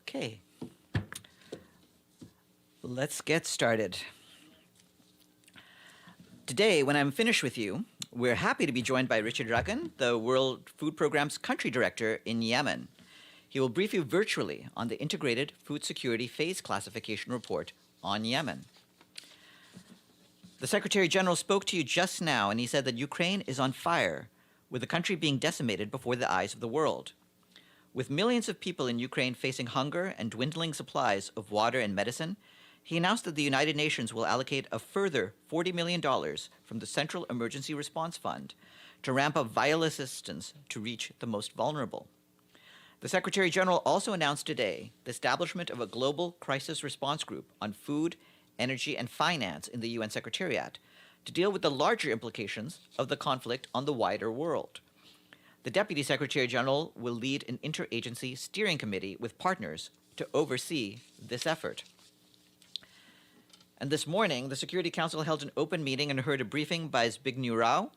Okay, let's get started. Today, when I'm finished with you, we're happy to be joined by Richard Ragan, the World Food Programme's country director in Yemen. He will brief you virtually on the Integrated Food Security Phase Classification Report on Yemen. The Secretary General spoke to you just now, and he said that Ukraine is on fire, with the country being decimated before the eyes of the world. With millions of people in Ukraine facing hunger and dwindling supplies of water and medicine, he announced that the United Nations will allocate a further $40 million from the Central Emergency Response Fund to ramp up vital assistance to reach the most vulnerable. The Secretary General also announced today the establishment of a global crisis response group on food, energy, and finance in the UN Secretariat to deal with the larger implications of the conflict on the wider world. The Deputy Secretary General will lead an interagency steering committee with partners to oversee this effort. And this morning, the Security Council held an open meeting and heard a briefing by Zbigniew Rau,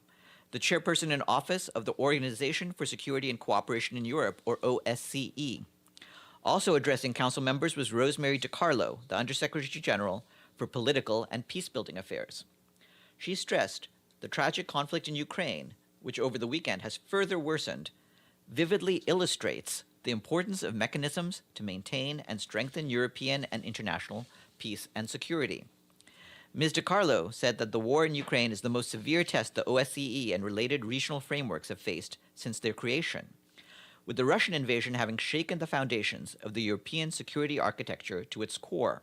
the chairperson in office of the Organization for Security and Cooperation in Europe, or OSCE. Also addressing council members was Rosemary DiCarlo, the Undersecretary General for Political and Peacebuilding Affairs. She stressed the tragic conflict in Ukraine, which over the weekend has further worsened, vividly illustrates the importance of mechanisms to maintain and strengthen European and international peace and security. Ms. DiCarlo said that the war in Ukraine is the most severe test the OSCE and related regional frameworks have faced since their creation, with the Russian invasion having shaken the foundations of the European security architecture to its core.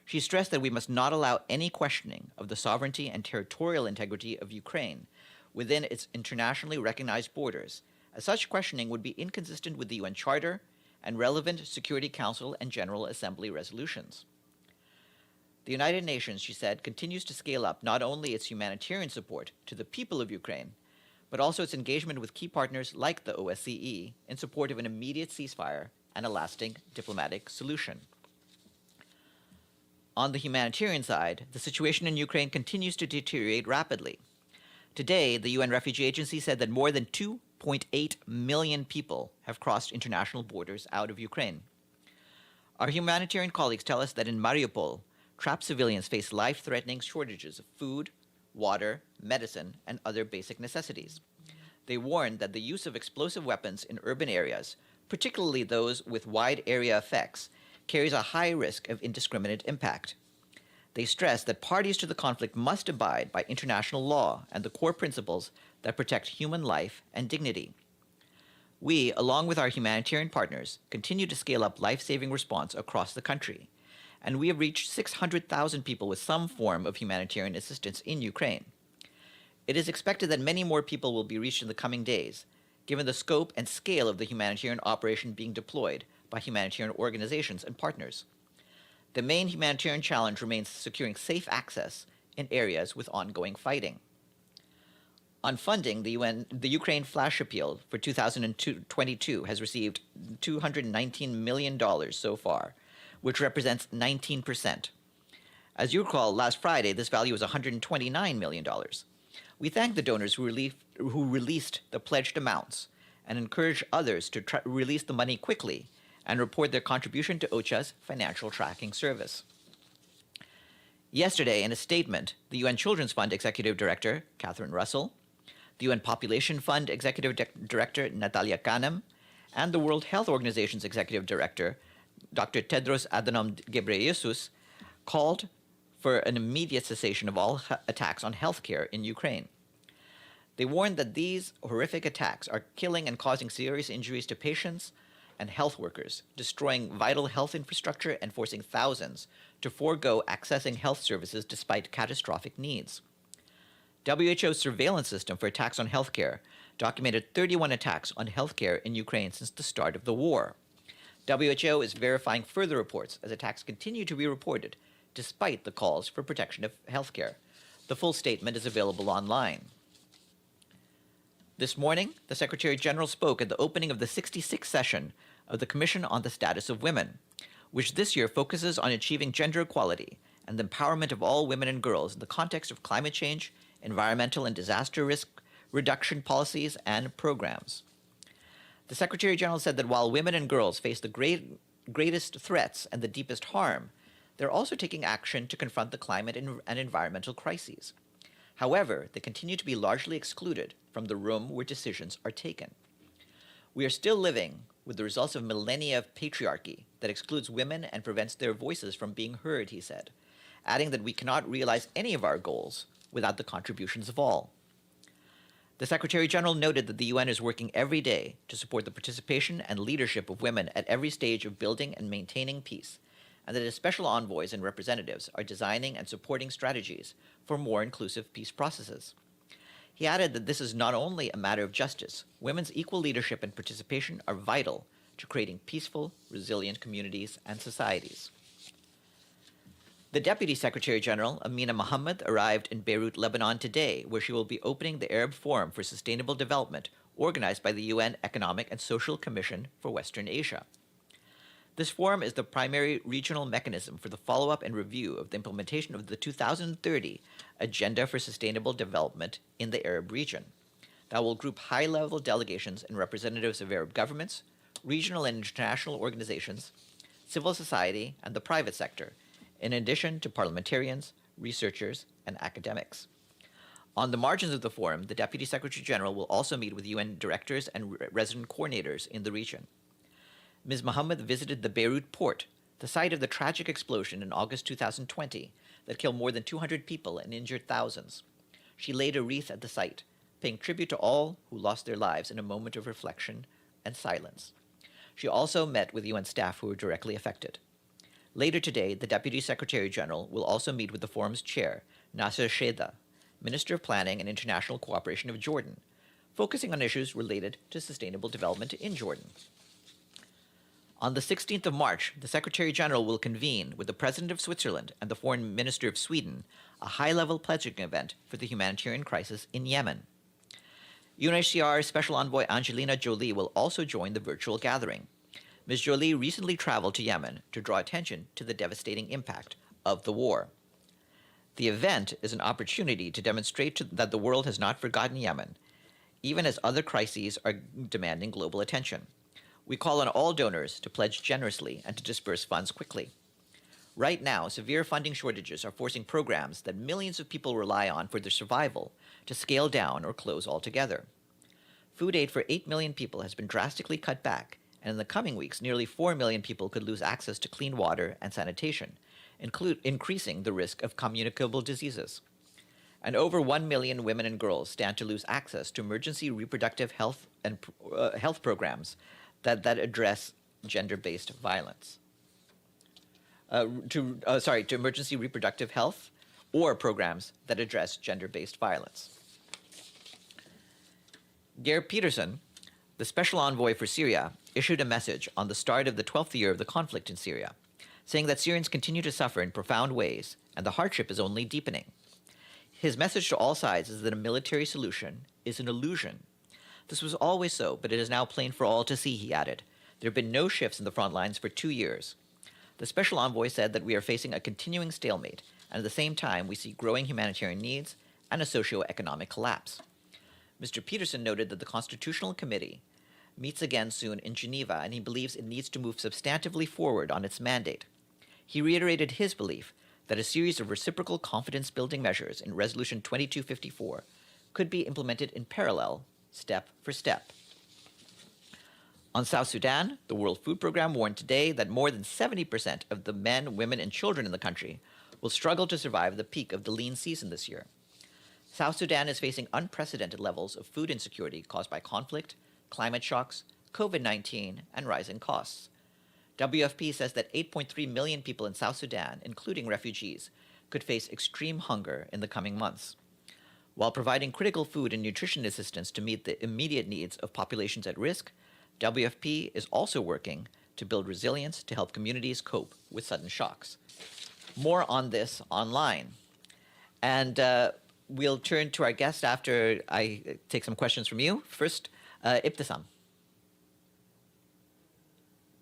She stressed that we must not allow any questioning of the sovereignty and territorial integrity of Ukraine within its internationally recognized borders, as such questioning would be inconsistent with the UN Charter and relevant Security Council and General Assembly resolutions. The United Nations, she said, continues to scale up not only its humanitarian support to the people of Ukraine, but also its engagement with key partners like the OSCE in support of an immediate ceasefire and a lasting diplomatic solution. On the humanitarian side, the situation in Ukraine continues to deteriorate rapidly. Today, the UN Refugee Agency said that more than 2.8 million people have crossed international borders out of Ukraine. Our humanitarian colleagues tell us that in Mariupol, trapped civilians face life-threatening shortages of food, water, medicine, and other basic necessities. They warn that the use of explosive weapons in urban areas, particularly those with wide area effects, carries a high risk of indiscriminate impact. They stress that parties to the conflict must abide by international law and the core principles that protect human life and dignity. We, along with our humanitarian partners, continue to scale up life-saving response across the country, and we have reached 600,000 people with some form of humanitarian assistance in Ukraine. It is expected that many more people will be reached in the coming days, given the scope and scale of the humanitarian operation being deployed by humanitarian organizations and partners. The main humanitarian challenge remains securing safe access in areas with ongoing fighting. On funding, the Ukraine flash appeal for 2022 has received $219 million so far, which represents 19%. As you recall, last Friday, this value was $129 million. We thank the donors who released the pledged amounts and encourage others to release the money quickly and report their contribution to OCHA's financial tracking service. Yesterday, in a statement, the UN Children's Fund Executive Director, Catherine Russell, the UN Population Fund Executive Director, Natalia Kanem, and the World Health Organization's Executive Director, Dr. Tedros Adhanom Ghebreyesus, called for an immediate cessation of all attacks on healthcare in Ukraine. They warned that these horrific attacks are killing and causing serious injuries to patients and health workers, destroying vital health infrastructure and forcing thousands to forego accessing health services despite catastrophic needs. WHO's surveillance system for attacks on healthcare documented 31 attacks on healthcare in Ukraine since the start of the war. WHO is verifying further reports as attacks continue to be reported, despite the calls for protection of healthcare. The full statement is available online. This morning, the Secretary General spoke at the opening of the 66th session of the Commission on the Status of Women, which this year focuses on achieving gender equality and the empowerment of all women and girls in the context of climate change, environmental and disaster risk reduction policies and programs. The Secretary General said that while women and girls face the greatest threats and the deepest harm, they're also taking action to confront the climate and environmental crises. However, they continue to be largely excluded from the room where decisions are taken. We are still living with the results of millennia of patriarchy that excludes women and prevents their voices from being heard, he said, adding that we cannot realize any of our goals without the contributions of all. The Secretary General noted that the UN is working every day to support the participation and leadership of women at every stage of building and maintaining peace, and that its special envoys and representatives are designing and supporting strategies for more inclusive peace processes. He added that this is not only a matter of justice, women's equal leadership and participation are vital to creating peaceful, resilient communities and societies. The Deputy Secretary General, Amina Mohammed, arrived in Beirut, Lebanon today, where she will be opening the Arab Forum for Sustainable Development, organized by the UN Economic and Social Commission for Western Asia. This forum is the primary regional mechanism for the follow-up and review of the implementation of the 2030 Agenda for Sustainable Development in the Arab region. That will group high-level delegations and representatives of Arab governments, regional and international organizations, civil society, and the private sector, in addition to parliamentarians, researchers, and academics. On the margins of the forum, the Deputy Secretary General will also meet with UN directors and resident coordinators in the region. Ms. Mohammed visited the Beirut port, the site of the tragic explosion in August 2020 that killed more than 200 people and injured thousands. She laid a wreath at the site, paying tribute to all who lost their lives in a moment of reflection and silence. She also met with UN staff who were directly affected. Later today, the Deputy Secretary General will also meet with the forum's chair, Nasser Sheda, Minister of Planning and International Cooperation of Jordan, focusing on issues related to sustainable development in Jordan. On the 16th of March, the Secretary General will convene with the President of Switzerland and the Foreign Minister of Sweden a high-level pledging event for the humanitarian crisis in Yemen. UNHCR Special Envoy Angelina Jolie will also join the virtual gathering. Ms. Jolie recently traveled to Yemen to draw attention to the devastating impact of the war. The event is an opportunity to demonstrate that the world has not forgotten Yemen, even as other crises are demanding global attention. We call on all donors to pledge generously and to disperse funds quickly. Right now, severe funding shortages are forcing programs that millions of people rely on for their survival to scale down or close altogether. Food aid for 8 million people has been drastically cut back, and in the coming weeks, nearly 4 million people could lose access to clean water and sanitation, increasing the risk of communicable diseases. And over 1 million women and girls stand to lose access to emergency reproductive health and health programs that address gender-based violence. To emergency reproductive health or programs that address gender-based violence. Geir Peterson, the Special Envoy for Syria, issued a message on the start of the 12th year of the conflict in Syria, saying that Syrians continue to suffer in profound ways and the hardship is only deepening. His message to all sides is that a military solution is an illusion. This was always so, but it is now plain for all to see, he added. There have been no shifts in the front lines for 2 years. The Special Envoy said that we are facing a continuing stalemate, and at the same time we see growing humanitarian needs and a socio-economic collapse. Mr. Peterson noted that the Constitutional Committee meets again soon in Geneva, and he believes it needs to move substantively forward on its mandate. He reiterated his belief that a series of reciprocal confidence-building measures in Resolution 2254 could be implemented in parallel, step for step. On South Sudan, the World Food Programme warned today that more than 70% of the men, women, and children in the country will struggle to survive the peak of the lean season this year. South Sudan is facing unprecedented levels of food insecurity caused by conflict, climate shocks, COVID-19, and rising costs. WFP says that 8.3 million people in South Sudan, including refugees, could face extreme hunger in the coming months. While providing critical food and nutrition assistance to meet the immediate needs of populations at risk, WFP is also working to build resilience to help communities cope with sudden shocks. More on this online. And we'll turn to our guest after I take some questions from you. First, Ibtisam.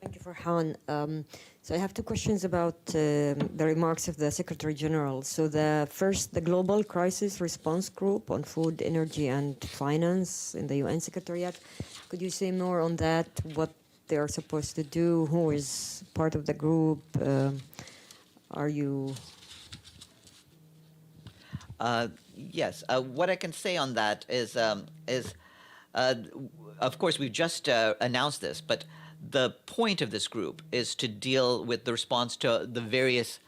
Thank you, Farhan. So I have two questions about the remarks of the Secretary General. So the first, the Global Crisis Response Group on Food, Energy and Finance in the UN Secretariat. Could you say more on that? What they are supposed to do? Who is part of the group? Are you? Yes. What I can say on that is of course, we've just announced this, but the point of this group is to deal with the response to the various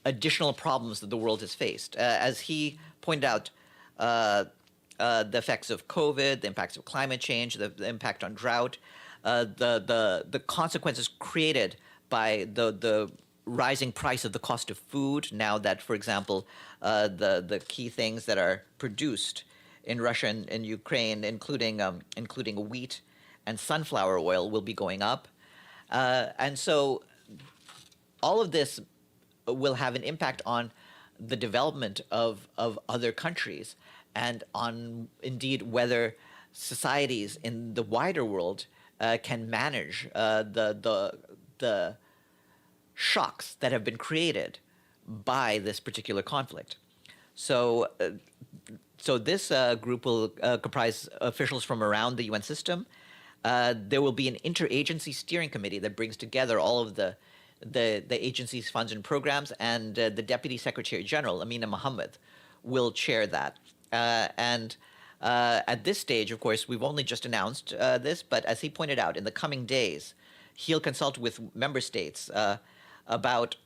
additional problems that the world has faced. As he pointed out, the effects of COVID, the impacts of climate change, the impact on drought, the consequences created by the rising price of the cost of food. Now that, for example, the key things that are produced in Russia and Ukraine, including wheat and sunflower oil, will be going up, and so all of this will have an impact on the development of other countries, and on indeed whether societies in the wider world can manage the shocks that have been created by this particular conflict. So this group will comprise officials from around the UN system. There will be an interagency steering committee that brings together all of the agency's funds and programs, and the Deputy Secretary General, Amina Mohammed, will chair that. And at this stage, of course, we've only just announced this, but as he pointed out, in the coming days, he'll consult with member states about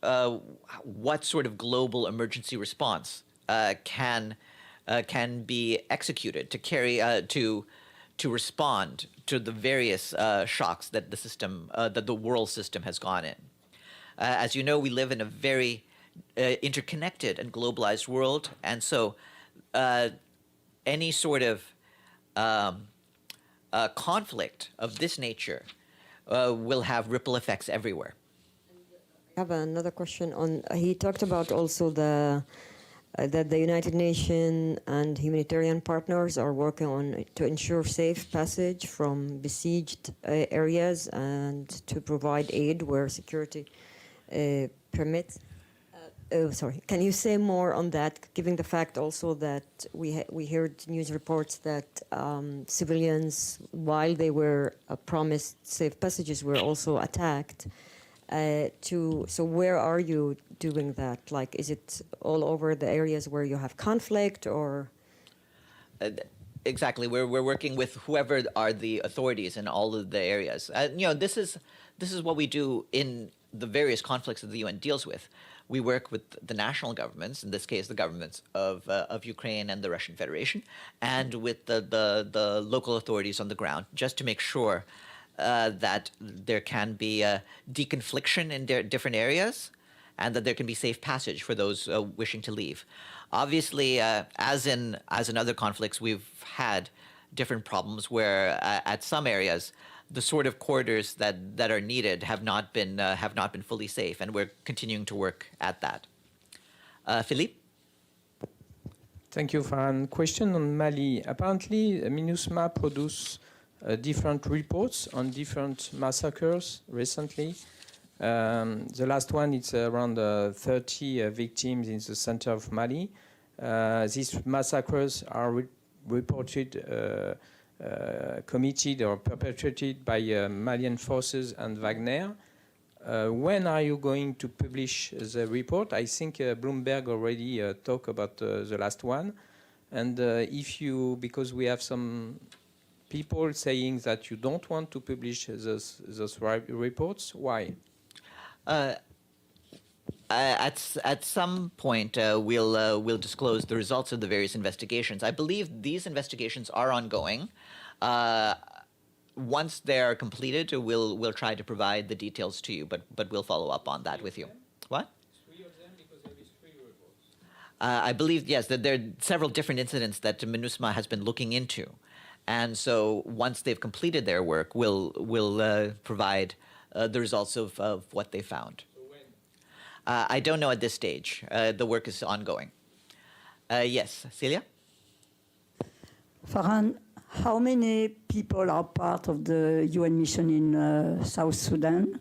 what sort of global emergency response can be executed to carry to respond to the various shocks that the system, that the world system has gone in. As you know, we live in a very interconnected and globalized world, and so any sort of conflict of this nature will have ripple effects everywhere. I have another question on. He talked about also that the United Nations and humanitarian partners are working on to ensure safe passage from besieged areas and to provide aid where security permits. Sorry, can you say more on that, given the fact also that we heard news reports that civilians, while they were promised safe passages, were also attacked? So where are you doing that? Like, is it all over the areas where you have conflict, or? Exactly. We're working with whoever are the authorities in all of the areas. This is what we do in the various conflicts that the UN deals with. We work with the national governments, in this case, the governments of Ukraine and the Russian Federation, and with the local authorities on the ground, just to make sure that there can be deconfliction in different areas, and that there can be safe passage for those wishing to leave. Obviously, as in other conflicts, we've had different problems where at some areas the sort of corridors that are needed have not been fully safe, and we're continuing to work at that. Philippe? Thank you, Farhan. Question on Mali. Apparently, MINUSMA produced different reports on different massacres recently. The last one, it's around 30 victims in the center of Mali. These massacres are reported, committed or perpetrated by Malian forces and Wagner. When are you going to publish the report? I think Bloomberg already talked about the last one. And if you, because we have some people saying that you don't want to publish those reports, why? At some point, we'll disclose the results of the various investigations. I believe these investigations are ongoing. Once they're completed, we'll try to provide the details to you, but we'll follow up on that with you. What? 3 of them, because there is 3 reports. I believe, yes, that there are several different incidents that MINUSMA has been looking into. And so once they've completed their work, we'll provide the results of what they found. So when? I don't know at this stage. The work is ongoing. Yes, Celia? Farhan, how many people are part of the UN mission in South Sudan?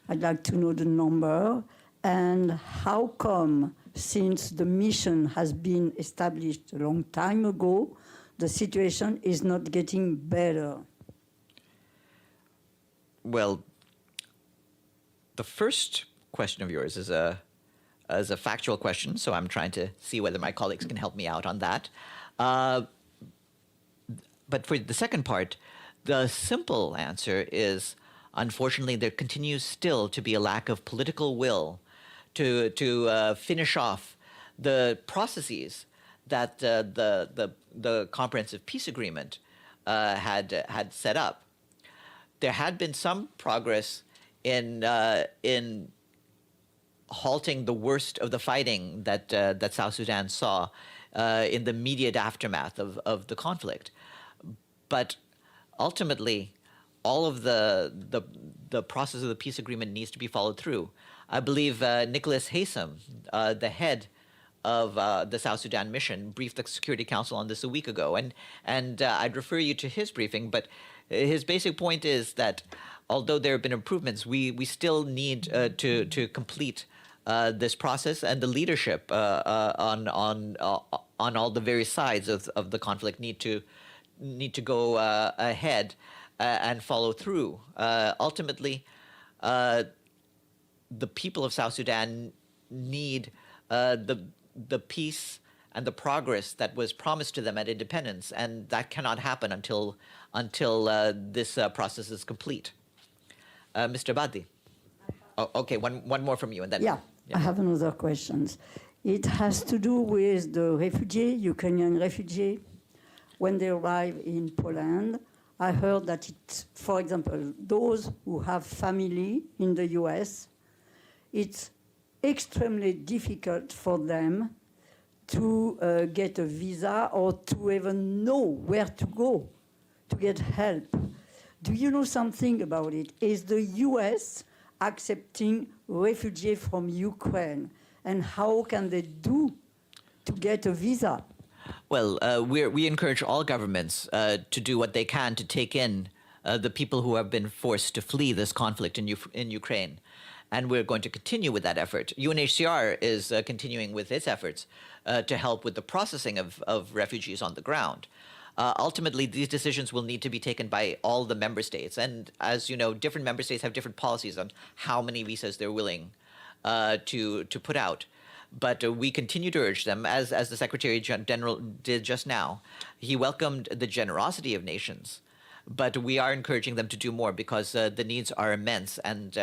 I'd like to know the number. And how come, since the mission has been established a long time ago, the situation is not getting better? Well, the first question of yours is a factual question, so I'm trying to see whether my colleagues can help me out on that. But for the second part, the simple answer is, unfortunately, there continues still to be a lack of political will to finish off the processes that the comprehensive peace agreement had set up. There had been some progress in halting the worst of the fighting that South Sudan saw in the immediate aftermath of the conflict. But ultimately, all of the process of the peace agreement needs to be followed through. I believe Nicholas Haysom, the head of the South Sudan mission, briefed the Security Council on this a week ago, and I'd refer you to his briefing. But his basic point is that although there have been improvements, we still need to complete this process, and the leadership on all the various sides of the conflict need to go ahead and follow through. Ultimately, the people of South Sudan need the peace and the progress that was promised to them at independence, and that cannot happen until this process is complete. Mr. Badi. Oh, okay, one more from you, and then. Yeah, I have another question. It has to do with the Ukrainian refugee. When they arrive in Poland, I heard that for example, those who have family in the US, it's extremely difficult for them to get a visa or to even know where to go to get help. Do you know something about it? Is the US accepting refugees from Ukraine? And how can they do to get a visa? Well, we encourage all governments to do what they can to take in the people who have been forced to flee this conflict in Ukraine. And we're going to continue with that effort. UNHCR is continuing with its efforts to help with the processing of refugees on the ground. Ultimately, these decisions will need to be taken by all the member states. And as you know, different member states have different policies on how many visas they're willing to put out. But we continue to urge them, as the Secretary General did just now. He welcomed the generosity of nations, but we are encouraging them to do more because the needs are immense, and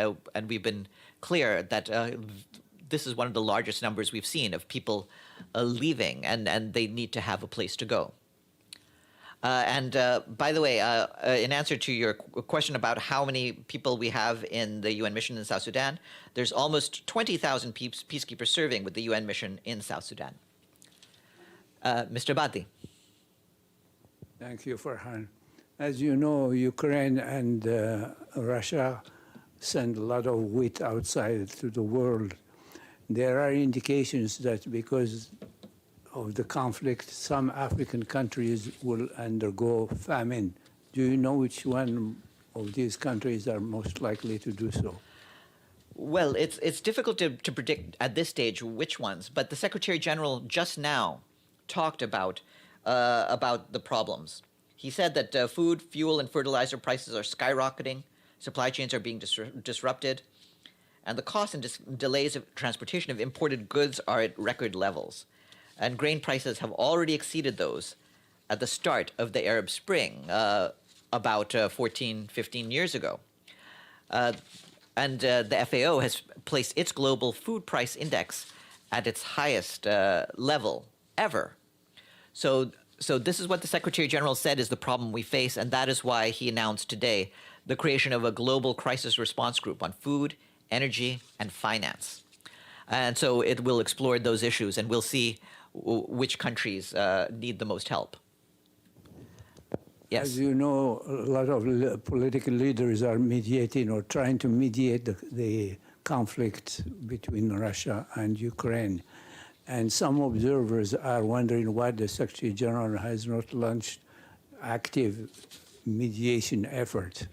we've been clear that this is one of the largest numbers we've seen of people leaving, and they need to have a place to go. By the way, in answer to your question about how many people we have in the UN mission in South Sudan, there's almost 20,000 peacekeepers serving with the UN mission in South Sudan. Mr. Badi. Thank you, Farhan. As you know, Ukraine and Russia send a lot of wheat outside to the world. There are indications that because of the conflict, some African countries will undergo famine. Do you know which one of these countries are most likely to do so? Well, it's difficult to predict at this stage which ones, but the Secretary General just now talked about the problems. He said that food, fuel, and fertilizer prices are skyrocketing, supply chains are being disrupted, and the cost and delays of transportation of imported goods are at record levels. And grain prices have already exceeded those at the start of the Arab Spring, about 14, 15 years ago. And the FAO has placed its global food price index at its highest level ever. So this is what the Secretary General said is the problem we face, and that is why he announced today the creation of a global crisis response group on food, energy, and finance. And so it will explore those issues, and we'll see which countries need the most help. Yes. As you know, a lot of political leaders are mediating or trying to mediate the conflict between Russia and Ukraine. And some observers are wondering why the Secretary General has not launched active mediation effort.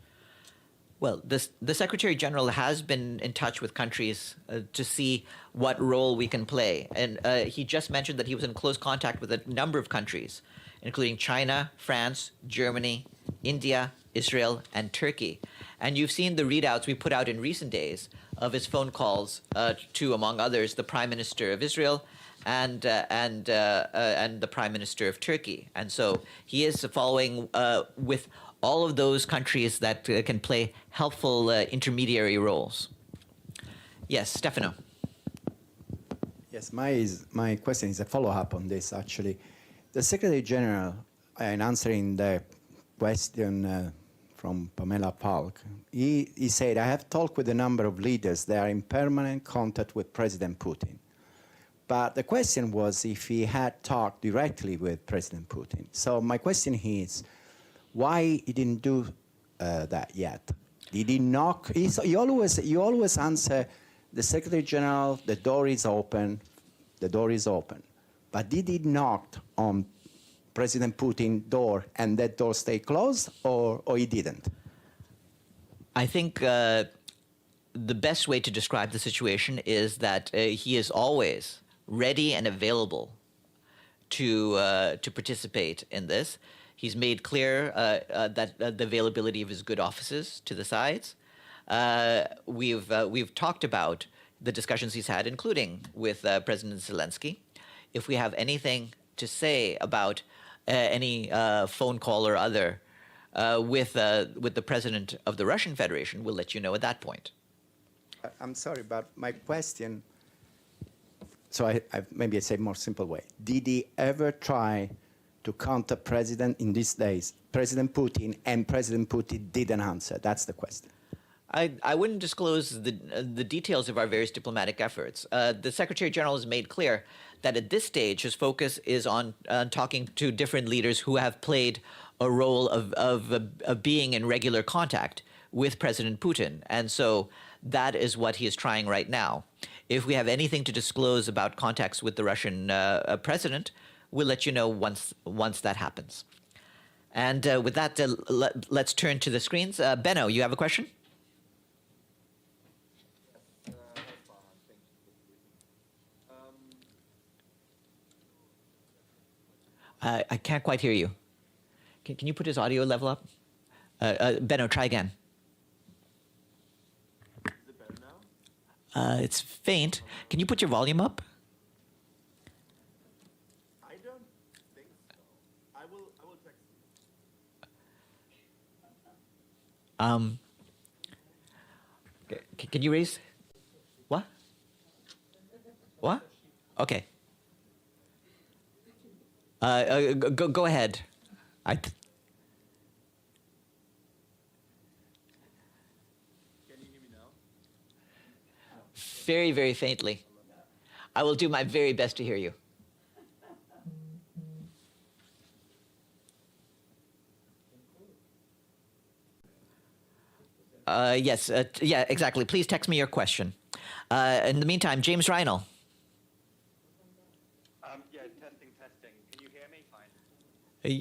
Well, the Secretary General has been in touch with countries to see what role we can play. And he just mentioned that he was in close contact with a number of countries, including China, France, Germany, India, Israel, and Turkey. And you've seen the readouts we put out in recent days of his phone calls to, among others, the Prime Minister of Israel and the Prime Minister of Turkey. And so he is following with all of those countries that can play helpful intermediary roles. Yes, Stefano. Yes, my question is a follow-up on this, actually. The Secretary General, in answering the question from Pamela Falk, he said, I have talked with a number of leaders. They are in permanent contact with President Putin. But the question was if he had talked directly with President Putin. So my question is, why he didn't do that yet? Did he knock? You always answer the Secretary General, the door is open, the door is open. But did he knock on President Putin's door and that door stayed closed, or he didn't? I think the best way to describe the situation is that he is always ready and available to participate in this. He's made clear that the availability of his good offices to the sides. We've talked about the discussions he's had, including with President Zelensky. If we have anything to say about any phone call or other with the president of the Russian Federation, we'll let you know at that point. I'm sorry, but my question, so maybe I say more simple way. Did he ever try to contact President in these days, President Putin, and President Putin didn't answer? That's the question. I wouldn't disclose the details of our various diplomatic efforts. The Secretary General has made clear that at this stage his focus is on talking to different leaders who have played a role of being in regular contact with President Putin. And so that is what he is trying right now. If we have anything to disclose about contacts with the Russian president, we'll let you know once that happens. And with that, let's turn to the screens. Benno, you have a question? I can't quite hear you. Can you put his audio level up? Benno, try again. Is it better now? It's faint. Can you put your volume up? I don't think so. I will text you. Can you raise? What? What? Okay. Go ahead. Can you hear me now? Very, very faintly. I will do my very best to hear you. Yes, yeah, exactly. Please text me your question. In the meantime, James Reinl. Yeah, testing. Can you hear me? Fine.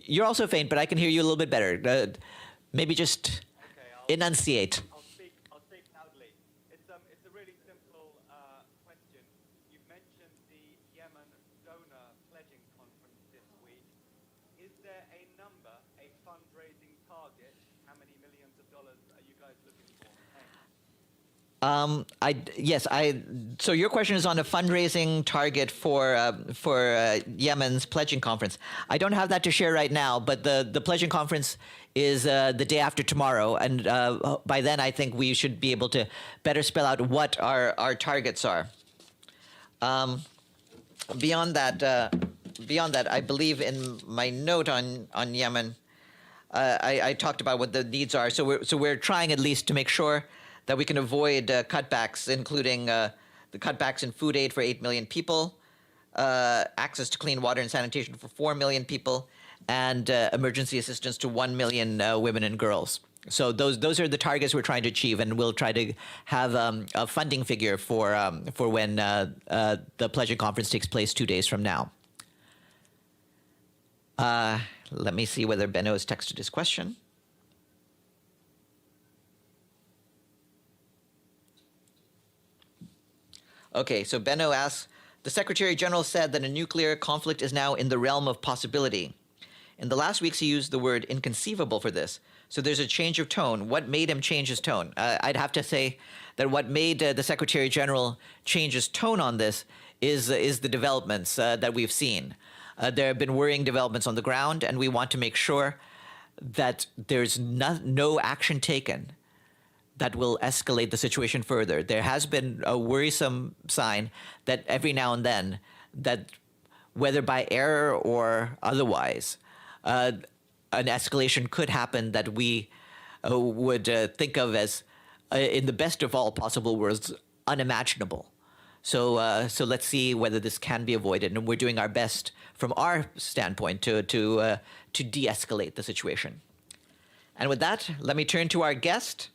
You're also faint, but I can hear you a little bit better. Maybe just Okay, enunciate. I'll speak loudly. It's a really simple question. You've mentioned the Yemen donor pledging conference this week. Is there a number, a fundraising target? How many millions of dollars are you guys looking for? Thanks. So your question is on a fundraising target for Yemen's pledging conference. I don't have that to share right now, but the pledging conference is the day after tomorrow, and by then I think we should be able to better spell out what our targets are. Beyond that, I believe in my note on Yemen, I talked about what the needs are. So we're trying at least to make sure that we can avoid cutbacks, including the cutbacks in food aid for 8 million people, access to clean water and sanitation for 4 million people, and emergency assistance to 1 million women and girls. So those are the targets we're trying to achieve, and we'll try to have a funding figure for when the pledging conference takes place 2 days from now. Let me see whether Benno has texted his question. Okay, so Benno asks, the Secretary General said that a nuclear conflict is now in the realm of possibility. In the last weeks, he used the word inconceivable for this. So there's a change of tone. What made him change his tone? I'd have to say that what made the Secretary General change his tone on this is the developments that we've seen. There have been worrying developments on the ground, and we want to make sure that there's no action taken that will escalate the situation further. There has been a worrisome sign that every now and then, that whether by error or otherwise, an escalation could happen that we would think of as, in the best of all possible worlds, unimaginable. So let's see whether this can be avoided, and we're doing our best from our standpoint to de-escalate the situation. And with that, let me turn to our guest.